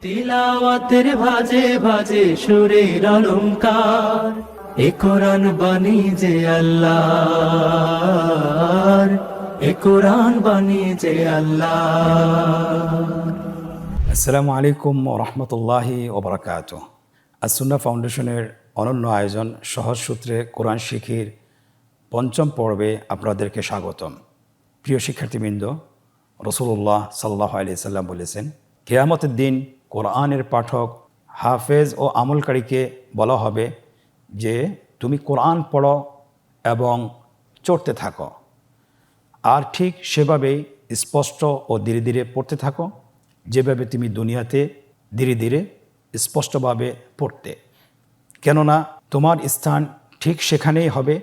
তিলাওয়াতের ভাজে ভাজে সুরের অলংকার, এ কোরআন বাণী যে আল্লাহর, এ কোরআন বাণী যে আল্লাহর। আসসালামু আলাইকুম রহমতুল্লাহি ওবরাকাতুহ। আসুন্না ফাউন্ডেশনের অনন্য আয়োজন সহজ সূত্রে কোরআন শিখির পঞ্চম পর্বে আপনাদেরকে স্বাগতম। প্রিয় শিক্ষার্থীবৃন্দ, রসুল্লাহ সাল্লাল্লাহু আলাইহি সাল্লাম বলেছেন, কিয়ামতের দিন কোরআনের পাঠক, হাফেজ ও আমলকারীকে বলা হবে যে তুমি কোরআন পড়ো এবং চড়তে থাকো, আর ঠিক সেভাবেই স্পষ্ট ও ধীরে ধীরে পড়তে থাকো, যেভাবে তুমি দুনিয়াতে ধীরে ধীরে স্পষ্টভাবে পড়তে। কেননা তোমার স্থান ঠিক সেখানেই হবে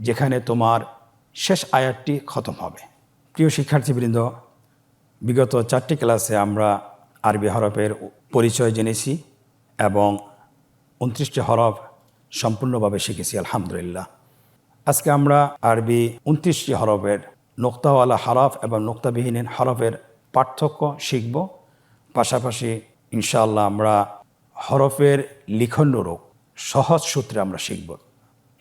যেখানে তোমার শেষ আয়াতটি খতম হবে। প্রিয় শিক্ষার্থীবৃন্দ, বিগত 4টি ক্লাসে আমরা আরবি হরফের পরিচয় জেনেছি এবং 29টি হরফ সম্পূর্ণভাবে শিখেছি আলহামদুলিল্লাহ। আজকে আমরা আরবি 29টি হরফের নোক্তাওয়ালা হরফ এবং নোক্তাবিহীন হরফের পার্থক্য শিখব। পাশাপাশি ইনশাআল্লাহ আমরা হরফের লিখনরূপ সহজ সূত্রে আমরা শিখব।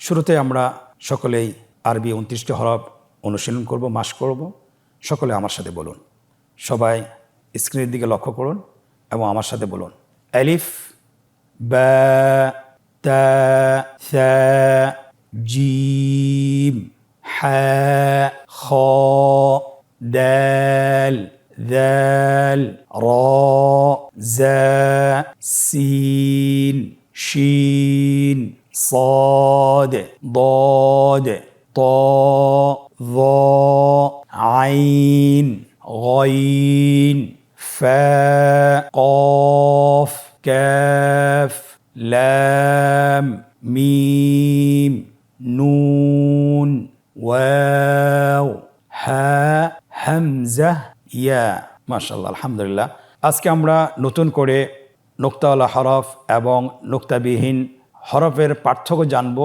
শুরুতে আমরা সকলেই আরবি 29টি হরফ অনুশীলন করব, মাস করব। সকলে আমার সাথে বলুন। সবাই স্ক্রিনের দিকে লক্ষ্য করুন এবং আমার সাথে বলুন। আলিফ, বা, তা, সা, জিম, হা, খ, দাল, ذال, را, زا, سين, شين, صاد, ضاد, طاء, ظاء, عين, غين, فاء, قاف, كاف, لام, ميم, نون, واو, হা, হামজা, ইয়া। মাশাআল্লাহ, আলহামদুলিল্লাহ। আজকে আমরা নতুন করে নোক্তাওয়ালা হরফ এবং নোক্তাবিহীন হরফের পার্থক্য জানব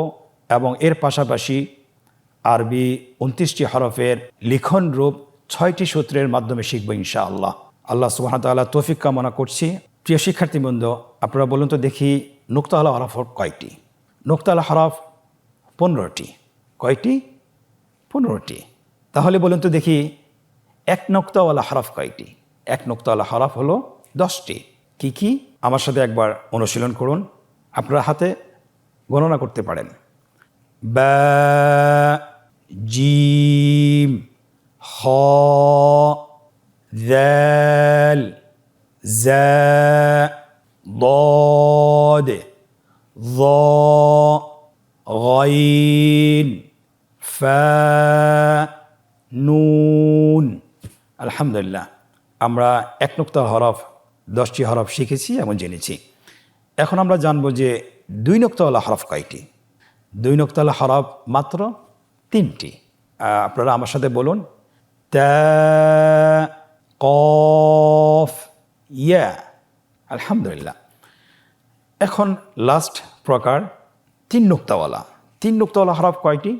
এবং এর পাশাপাশি আরবি 29টি হরফের লিখন রূপ 6টি সূত্রের মাধ্যমে শিখব ইনশাআল্লাহ। আল্লাহ সুবহানাহু ওয়া তাআলা তৌফিক কামনা করছি। প্রিয় শিক্ষার্থীবৃন্দ, আপনারা বলুন তো দেখি, নোক্তাওয়ালা হরফ কয়টি? নোক্তাওয়ালা হরফ 15টি। কয়টি? 15টি। তাহলে বলুন তো দেখি, এক নোক্তাওয়ালা হরফ কয়টি? এক নোক্তাওয়ালা হরফ হলো 10টি। কি কি? আমার সাথে একবার অনুশীলন করুন। আপনার হাতে গণনা করতে পারেন। বা, জিম, খ, দাল, জা, ضاد, ظاء, غين, فا, নুন। আলহামদুলিল্লাহ, আমরা এক নোক্তার হরফ 10টি হরফ শিখেছি এবং জেনেছি। এখন আমরা জানব যে 2 নোক্তাওয়ালা হরফ কয়টি? 2 নোক্তাওয়ালা হরফ মাত্র 3টি। আপনারা আমার সাথে বলুন। তা, কফ, ইয়া। আলহামদুলিল্লাহ। এখন লাস্ট প্রকার 3 নোক্তাওয়ালা। 3 নোক্তাওয়ালা হরফ কয়টি?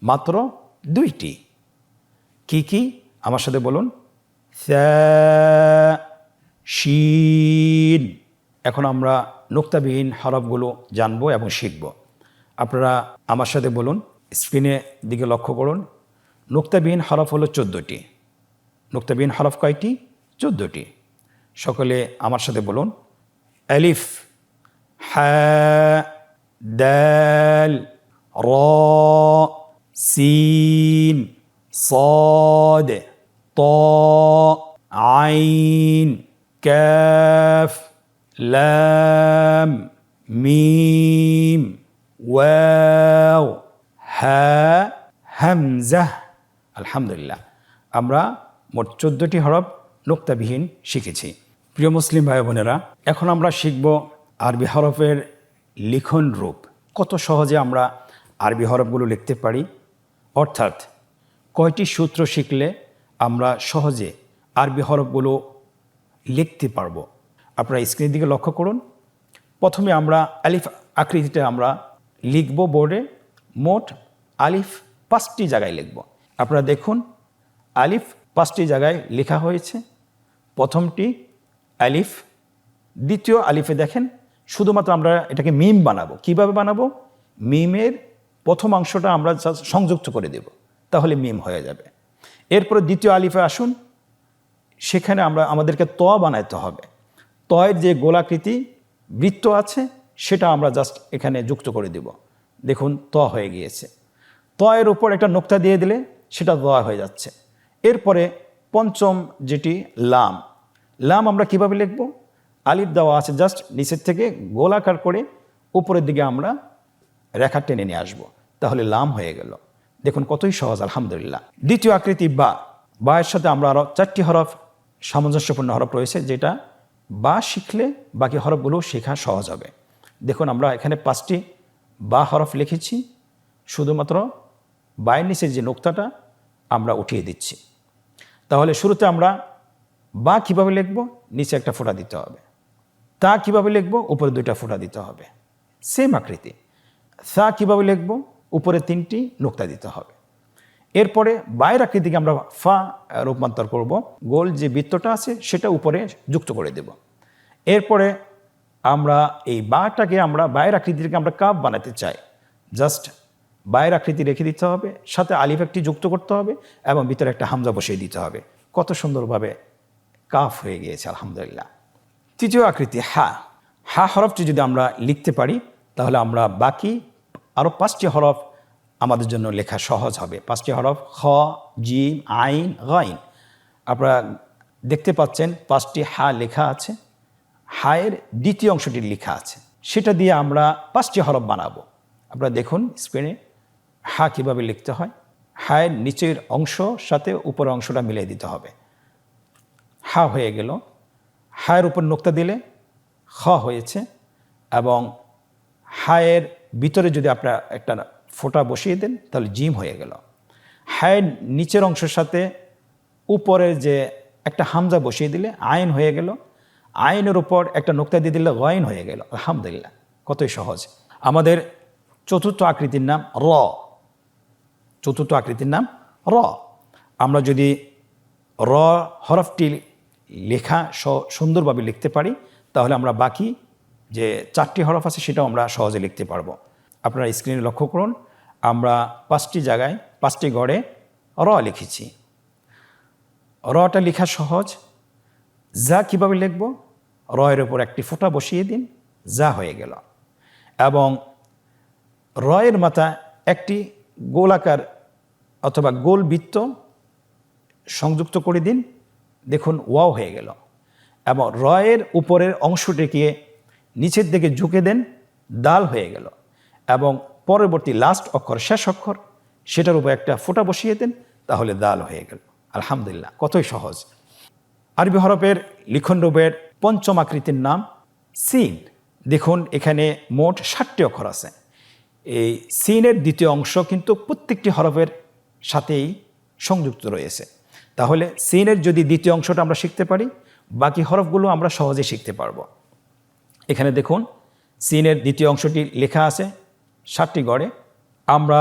মাত্র 2টি। কি কি? আমার সাথে বলুন। সা, শিন। এখন আমরা নোক্তাবিহীন হরফগুলো জানবো এবং শিখব। আপনারা আমার সাথে বলুন। স্ক্রিনের দিকে লক্ষ্য করুন। নোক্তাবিহীন হরফ হলো 14টি। নোক্তাবিহীন হরফ কয়টি? 14টি। সকলে আমার সাথে বলুন। আলিফ, হা, দাল, রা, সিন, صاد, طاء, عين, كاف, لام, ميم, واو, হা, হামজা। আলহামদুলিল্লাহ, আমরা মোট 14টি হরফ নোক্তাবিহীন শিখেছি। প্রিয় মুসলিম ভাই বোনেরা, এখন আমরা শিখব আরবি হরফের লিখন রূপ। কত সহজে আমরা আরবি হরফগুলো লিখতে পারি, অর্থাৎ কয়টি সূত্র শিখলে আমরা সহজে আরবি হরফগুলো লিখতে পারবো। আপনারা স্ক্রিনের দিকে লক্ষ্য করুন। প্রথমে আমরা আলিফ আকৃতিতে আমরা লিখব বোর্ডে। মোট আলিফ 5টি জায়গায় লিখব। আপনারা দেখুন, আলিফ 5টি জায়গায় লেখা হয়েছে। প্রথমটি আলিফ, দ্বিতীয় আলিফে দেখেন শুধুমাত্র আমরা এটাকে মিম বানাবো। কিভাবে বানাবো? মিমের প্রথম অংশটা আমরা সংযুক্ত করে দেব, তাহলে মিম হয়ে যাবে। এরপরে দ্বিতীয় আলিফে আসুন, সেখানে আমাদেরকে ত বানাইতে হবে। তয়ের যে গোলাকৃতি বৃত্ত আছে সেটা আমরা জাস্ট এখানে যুক্ত করে দেব। দেখুন ত হয়ে গিয়েছে। তয়ের উপর একটা নোক্তা দিয়ে দিলে সেটা দয়া হয়ে যাচ্ছে। এরপরে পঞ্চম যেটি লাম, লাম আমরা কিভাবে লিখব? আলিফ দেওয়া আছে, জাস্ট নিচের থেকে গোলাকার করে উপরের দিকে আমরা রেখা টেনে নিয়ে আসবো, তাহলে লাম হয়ে গেল। দেখুন কতই সহজ, আলহামদুলিল্লাহ। দ্বিতীয় আকৃতি বা, বা এর সাথে আমরা আরও 4টি হরফ, সামঞ্জস্যপূর্ণ হরফ রয়েছে, যেটা বা শিখলে বাকি হরফগুলো শেখা সহজ হবে। দেখুন আমরা এখানে 5টি বা হরফ লিখেছি, শুধুমাত্র বায়ের নিচের যে নোক্তাটা আমরা উঠিয়ে দিচ্ছি। তাহলে শুরুতে আমরা বা কিভাবে লিখব? নিচে একটা ফোঁটা দিতে হবে। তা কিভাবে লিখব? উপরে 2টা ফোঁটা দিতে হবে। সেম আকৃতি। সা কিভাবে লিখব? উপরে 3টি নোক্তা দিতে হবে। এরপরে বায়ের আকৃতিকে আমরা ফা রূপান্তর করব, গোল যে বৃত্তটা আছে সেটা উপরে যুক্ত করে দেব। এরপরে আমরা এই বাটাকে আমরা বায়ের আকৃতিকে আমরা কাপ বানাতে চাই, জাস্ট বায়ের আকৃতি রেখে দিতে হবে, সাথে আলিফ একটি যুক্ত করতে হবে এবং ভিতরে একটা হামজা বসিয়ে দিতে হবে। কত সুন্দরভাবে কাফ হয়ে গিয়েছে, আলহামদুলিল্লাহ। তৃতীয় আকৃতি হা। হা হরফটি যদি আমরা লিখতে পারি তাহলে আমরা বাকি আরও 5টি হরফ আমাদের জন্য লেখা সহজ হবে। 5টি হরফ খ, জিম, আইন, গাইন। আপনারা দেখতে পাচ্ছেন 5টি হা লেখা আছে, হায়ের দ্বিতীয় অংশটি লেখা আছে, সেটা দিয়ে আমরা 5টি হরফ বানাবো। আপনারা দেখুন স্ক্রিনে হা কীভাবে লিখতে হয়। হায়ের নিচের অংশ সাথে উপরের অংশটা মিলিয়ে দিতে হবে। হা হয়ে গেল। হায়ের উপর নোক্তা দিলে খ হয়েছে, এবং হায়ের ভিতরে যদি আপনারা একটা ফোঁটা বসিয়ে দেন তাহলে জিম হয়ে গেল। হায়ের নিচের অংশের সাথে উপরের যে একটা হামজা বসিয়ে দিলে আইন হয়ে গেল। আইনের উপর একটা নোক্তা দিয়ে দিলে গাইন হয়ে গেল। আলহামদুলিল্লাহ, কতই সহজ। আমাদের চতুর্থ আকৃতির নাম র। চতুর্থ আকৃতির নাম র। আমরা যদি র হরফটি লেখা সুন্দরভাবে লিখতে পারি তাহলে আমরা বাকি যে 4টি হরফ আছে সেটাও আমরা সহজে লিখতে পারবো। আপনারা স্ক্রিনে লক্ষ্য করুন, আমরা 5টি জায়গায় 5টি গড়ে র লিখেছি। রটা লেখা সহজ। যা কিভাবে লিখব? রয়ের ওপর একটি ফোঁটা বসিয়ে দিন, যা হয়ে গেল। এবং রয়ের মাথা একটি গোলাকার অথবা গোল বৃত্ত সংযুক্ত করে দিন, দেখুন ওয়াও হয়ে গেল। এবং রয়ের উপরের অংশটিকে নিচের দিকে ঝুঁকে দেন, দাল হয়ে গেল। এবং পরবর্তী লাস্ট অক্ষর, শেষ অক্ষর, সেটার উপর একটা ফোঁটা বসিয়ে দেন, তাহলে দাল হয়ে গেল। আলহামদুলিল্লাহ, কতই সহজ। আরবি হরফের লিখন রূপের 5ম আকৃতির নাম সিন। দেখুন এখানে মোট 7টি অক্ষর আছে। এই সিনের দ্বিতীয় অংশ কিন্তু প্রত্যেকটি হরফের সাথেই সংযুক্ত রয়েছে। তাহলে সিনের যদি দ্বিতীয় অংশটা আমরা শিখতে পারি, বাকি হরফগুলো আমরা সহজে শিখতে পারবো। এখানে দেখুন সিনের দ্বিতীয় অংশটি লেখা আছে 7টি গড়ে। আমরা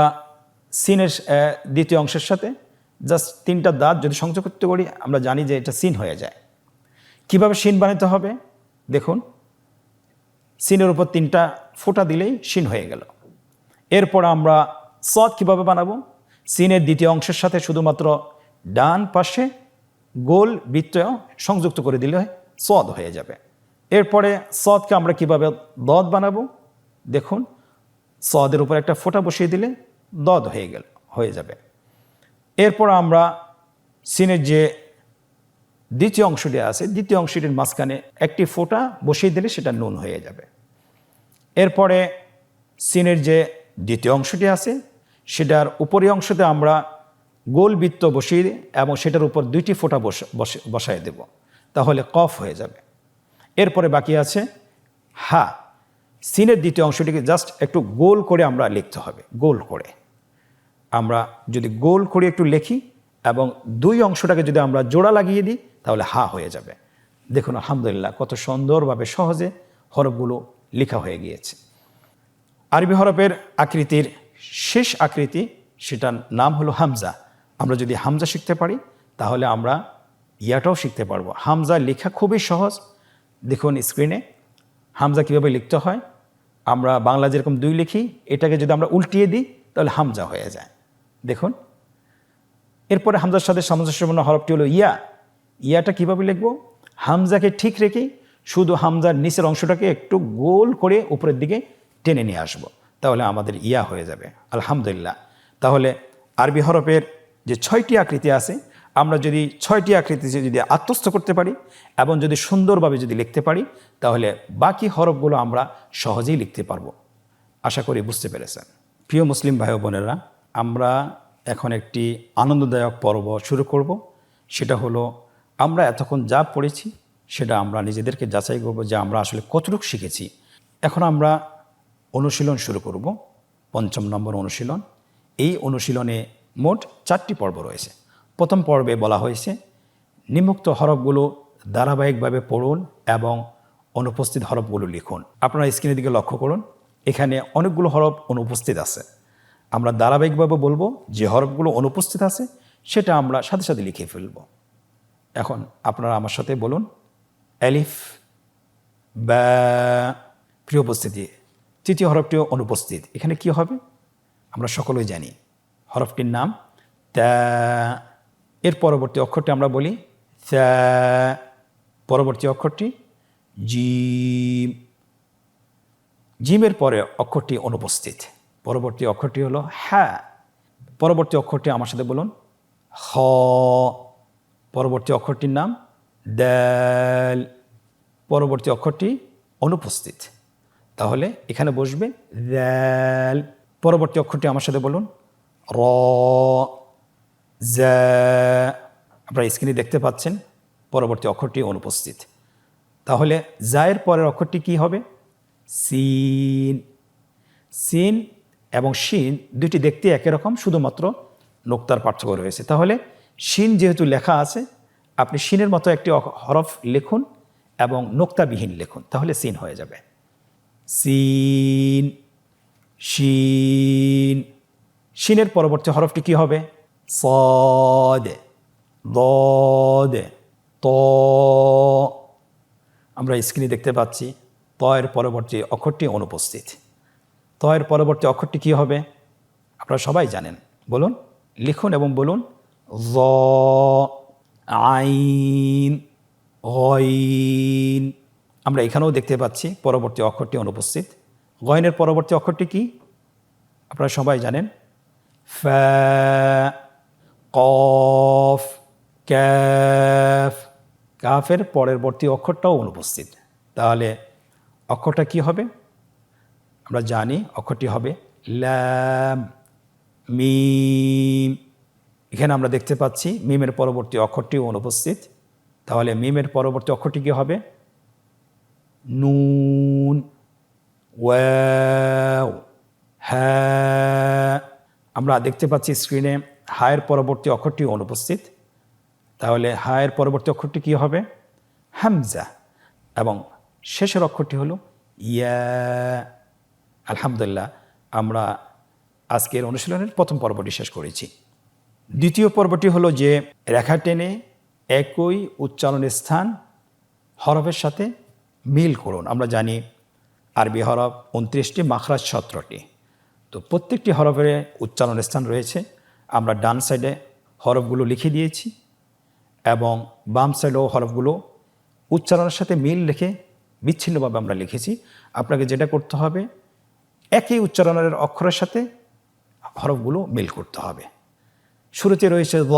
সিনের দ্বিতীয় অংশের সাথে জাস্ট 3টা দাঁত যদি সংযোগ করতে পারি, আমরা জানি যে এটা সিন হয়ে যায়। কিভাবে সিন বানাতে হবে? দেখুন সিনের উপর 3টা ফোঁটা দিলেই সিন হয়ে গেল। এরপর আমরা সদ কিভাবে বানাবো? সিনের দ্বিতীয় অংশের সাথে শুধুমাত্র ডান পাশে গোল বৃত্ত সংযুক্ত করে দিলে সদ হয়ে যাবে। এরপরে সদকে আমরা কিভাবে দদ বানাবো? দেখুন সদের উপর একটা ফোঁটা বসিয়ে দিলে দদ হয়ে যাবে। এরপর আমরা সিনের যে দ্বিতীয় অংশটি আছে, দ্বিতীয় অংশটির মাঝখানে একটি ফোঁটা বসিয়ে দিলে সেটা নুন হয়ে যাবে। এরপরে সিনের যে দ্বিতীয় অংশটি আছে সেটার উপরের অংশতে আমরা গোল বৃত্ত বসিয়ে এবং সেটার উপর 2টি ফোঁটা বসায় দেব, তাহলে কফ হয়ে যাবে। এরপরে বাকি আছে হা। সিনের দ্বিতীয় অংশটিকে জাস্ট একটু গোল করে আমরা লিখতে হবে। গোল করে আমরা যদি গোল করে একটু লিখি এবং 2 অংশটাকে যদি আমরা জোড়া লাগিয়ে দিই তাহলে হা হয়ে যাবে। দেখুন আলহামদুলিল্লাহ, কত সুন্দরভাবে সহজে হরফগুলো লেখা হয়ে গিয়েছে। আরবি হরফের আকৃতির শেষ আকৃতি, সেটার নাম হলো হামজা। আমরা যদি হামজা শিখতে পারি তাহলে আমরা ইয়াটাও শিখতে পারবো। হামজা লেখা খুবই সহজ, দেখুন স্ক্রিনে হামজা কীভাবে লিখতে হয়। আমরা বাংলা যেরকম 2 লিখি, এটাকে যদি আমরা উল্টিয়ে দিই তাহলে হামজা হয়ে যায়। দেখুন, এরপরে হামজার সাথে সামঞ্জস্যপূর্ণ হরফটি হলো ইয়া। ইয়াটা কীভাবে লিখব? হামজাকে ঠিক রেখে শুধু হামজার নিচের অংশটাকে একটু গোল করে উপরের দিকে টেনে নিয়ে আসব, তাহলে আমাদের ইয়া হয়ে যাবে। আলহামদুলিল্লাহ। তাহলে আরবি হরফের যে 6টি আকৃতি আছে, আমরা যদি 6টি আকৃতি যদি আত্মস্থ করতে পারি এবং যদি সুন্দরভাবে যদি লিখতে পারি, তাহলে বাকি হরফগুলো আমরা সহজেই লিখতে পারবো। আশা করি বুঝতে পেরেছেন। প্রিয় মুসলিম ভাই ও বোনেরা, আমরা এখন একটি আনন্দদায়ক পর্ব শুরু করব। সেটা হলো, আমরা এতক্ষণ যা পড়েছি সেটা আমরা নিজেদেরকে যাচাই করব যে আমরা আসলে কতটুকু শিখেছি। এখন আমরা অনুশীলন শুরু করব, 5ম নম্বর অনুশীলন। এই অনুশীলনে মোট 4টি পর্ব রয়েছে। প্রথম পর্বে বলা হয়েছে নিম্নোক্ত হরফগুলো ধারাবাহিকভাবে পড়ুন এবং অনুপস্থিত হরফগুলো লিখুন। আপনারা স্ক্রিনের দিকে লক্ষ্য করুন, এখানে অনেকগুলো হরফ অনুপস্থিত আছে। আমরা ধারাবাহিকভাবে বলবো, যে হরফগুলো অনুপস্থিত আছে সেটা আমরা সাথে সাথে লিখে ফেলব। এখন আপনারা আমার সাথে বলুন, আলিফ, বা। প্রিয় উপস্থিতি, তৃতীয় হরফটিও অনুপস্থিত। এখানে কি হবে আমরা সকলেই জানি, হরফটির নাম তা। এর পরবর্তী অক্ষরটি আমরা বলি সা। পরবর্তী অক্ষরটি জিম। জিমের পরে অক্ষরটি অনুপস্থিত। পরবর্তী অক্ষরটি হলো হ্যাঁ। পরবর্তী অক্ষরটি আমার সাথে বলুন, হ। পরবর্তী অক্ষরটির নাম দাল। পরবর্তী অক্ষরটি অনুপস্থিত, তাহলে এখানে বসবে দাল। পরবর্তী অক্ষরটি আমার সাথে বলুন, র, জা। আপনারা স্ক্রিনে দেখতে পাচ্ছেন পরবর্তী অক্ষরটি অনুপস্থিত। তাহলে জায়ের পরের অক্ষরটি কি হবে? সিন। সিন এবং শিন দুটি দেখতে একই রকম, শুধুমাত্র নোক্তার পার্থক্য রয়েছে। তাহলে শিন যেহেতু লেখা আছে, আপনি শিনের মতো একটি হরফ লিখুন এবং নোক্তাবিহীন লিখুন, তাহলে সিন হয়ে যাবে। সিন, শিন। শিনের পরবর্তী হরফটি কি হবে? সদ, দদ, ত। আমরা স্ক্রিনে দেখতে পাচ্ছি ত এর পরবর্তী অক্ষরটি অনুপস্থিত। ত এর পরবর্তী অক্ষরটি কি হবে আপনারা সবাই জানেন, বলুন, লিখুন এবং বলুন। য, আইন, গইন। আমরা এখানেও দেখতে পাচ্ছি পরবর্তী অক্ষরটি অনুপস্থিত। গয়নের পরবর্তী অক্ষরটি কি আপনারা সবাই জানেন, ফা, কফ, কাফ। কাফের পরবর্তী অক্ষরটাও অনুপস্থিত। তাহলে অক্ষরটা কি হবে আমরা জানি, অক্ষরটি হবে লাম, মিম। এখানে আমরা দেখতে পাচ্ছি মিমের পরবর্তী অক্ষরটিও অনুপস্থিত। তাহলে মিমের পরবর্তী অক্ষরটি কি হবে? নুন, ওয়াও, হ্যাঁ। আমরা দেখতে পাচ্ছি স্ক্রিনে হায়ের পরবর্তী অক্ষরটি অনুপস্থিত। তাহলে হায়ের পরবর্তী অক্ষরটি কি হবে? হামজা। এবং শেষের অক্ষরটি হলো ইয়া। আলহামদুলিল্লাহ, আমরা আজকের অনুশীলনের প্রথম পর্বটি শেষ করেছি। দ্বিতীয় পর্বটি হলো যে রেখা টেনে একই উচ্চারণের স্থান হরফের সাথে মিল করুন। আমরা জানি আরবি হরফ 29টি, মাখরাজ 17টি। তো প্রত্যেকটি হরফের উচ্চারণের স্থান রয়েছে। আমরা ডান সাইডে হরফগুলো লিখে দিয়েছি এবং বাম সাইডেও হরফগুলো উচ্চারণের সাথে মিল রেখে বিচ্ছিন্নভাবে আমরা লিখেছি। আপনাকে যেটা করতে হবে, একই উচ্চারণের অক্ষরের সাথে হরফগুলো মিল করতে হবে। শুরুতে রয়েছে দ।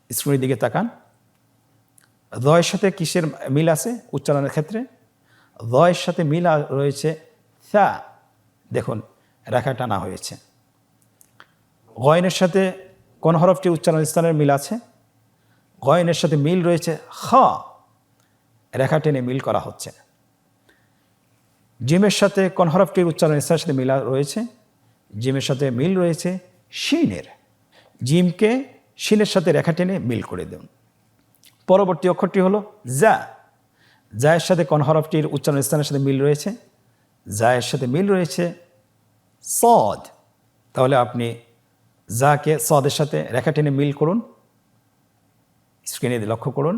স্ক্রিনের দিকে তাকান, দয়ের সাথে কিসের মিল আছে উচ্চারণের ক্ষেত্রে? দয়ের সাথে মিল রয়েছে সা। দেখুন রেখা টানা হয়েছে। গয়নের সাথে কোন হরফটি উচ্চারণ স্থানের মিল আছে? গয়নের সাথে মিল রয়েছে খ, রেখা টেনে মিল করা হচ্ছে। জিমের সাথে কোন হরফটির উচ্চারণ স্থানের সাথে মিল রয়েছে? জিমের সাথে মিল রয়েছে শিনের। জিমকে শিনের সাথে রেখা টেনে মিল করে দেন। পরবর্তী অক্ষরটি হলো জা। জায়ের সাথে কোন হরফটির উচ্চারণ স্থানের সাথে মিল রয়েছে? জায়ের সাথে মিল রয়েছে সদ। তাহলে আপনি জাকে সদের সাথে রেখা টেনে মিল করুন। স্ক্রিনে লক্ষ্য করুন,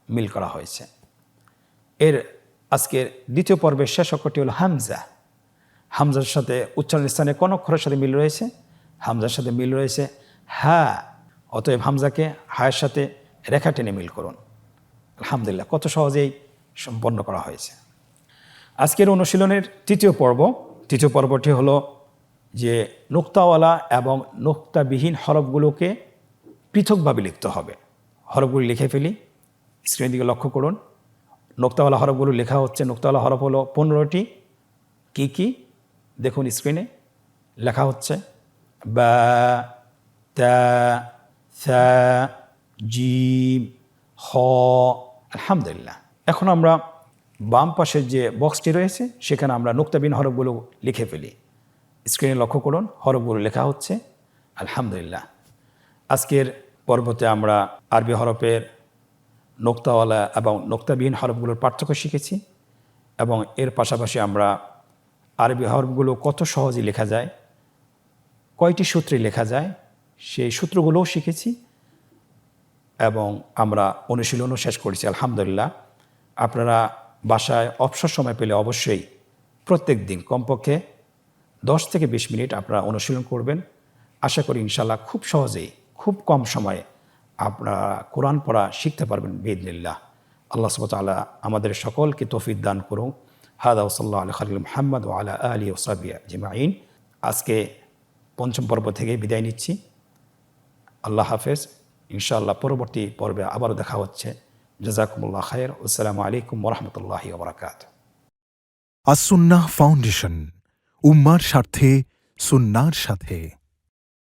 মিল করা হয়েছে। এর আজকের দ্বিতীয় পর্বের শেষ অক্ষরটি হলো হামজা। হামজার সাথে উচ্চারণ স্থানে কোন অক্ষরের সাথে মিল রয়েছে? হামজার সাথে মিল রয়েছে হা। অতএব হামজাকে হায়ের সাথে রেখা টেনে মিল করুন। আলহামদুলিল্লাহ, কত সহজেই সম্পন্ন করা হয়েছে। আজকের অনুশীলনের তৃতীয় পর্বটি হলো যে নোক্তাওয়ালা এবং নোক্তাবিহীন হরফগুলোকে পৃথকভাবে লিখতে হবে। হরফগুলি লিখে ফেলি, স্ক্রিনের দিকে লক্ষ্য করুন। নোক্তাওয়ালা হরফগুলো লেখা হচ্ছে, নোক্তাওয়ালা হরফ হলো 15টি। কি কি দেখুন স্ক্রিনে লেখা হচ্ছে বা, তা, সা, জিম, হ। আলহামদুলিল্লাহ। এখন আমরা বাম পাশের যে বক্সটি রয়েছে সেখানে আমরা নোক্তাবিহীন হরফগুলো লিখে ফেলি। স্ক্রিনে লক্ষ্য করুন, হরফগুলো লেখা হচ্ছে। আলহামদুলিল্লাহ। আজকের পর্বতে আমরা আরবি হরফের নোক্তাওয়ালা এবং নোক্তাবিহীন হরফগুলোর পার্থক্য শিখেছি এবং এর পাশাপাশি আমরা আরবি হরফগুলো কত সহজে লেখা যায়, কয়টি সূত্রে লেখা যায় সেই সূত্রগুলোও শিখেছি এবং আমরা অনুশীলনও শেষ করেছি। আলহামদুলিল্লাহ। আপনারা বাসায় অবসর সময় পেলে অবশ্যই প্রত্যেক দিন কমপক্ষে 10 থেকে 20 মিনিট আপনারা অনুশীলন করবেন। আশা করি ইনশাআল্লাহ খুব সহজেই, খুব কম সময়ে আপনারা কোরআন পড়া শিখতে পারবেন বিইذনিল্লাহ। আল্লাহ সুবহানাহু ওয়া তাআলা আমাদের সকলকে তৌফিক দান করুন। হাদা ওয়াসাল্লাল্লাহু আলা খালিল মুহাম্মদ ওয়া আলা আলিহি ওয়া সাহবিহি আজমাইন। আজকে পঞ্চম পর্ব থেকে বিদায় নিচ্ছি। আল্লাহ হাফেজ। ইনশাআল্লাহ পরবর্তী পর্বে আবারও দেখা হচ্ছে। জাযাকুমুল্লাহ খায়র। আসসালামু আলাইকুম ওয়া রাহমাতুল্লাহি ওয়া বারাকাতুহু। আসুন্নাহ ফাউন্ডেশন, উম্মার স্বার্থে সুন্নাহর সাথে।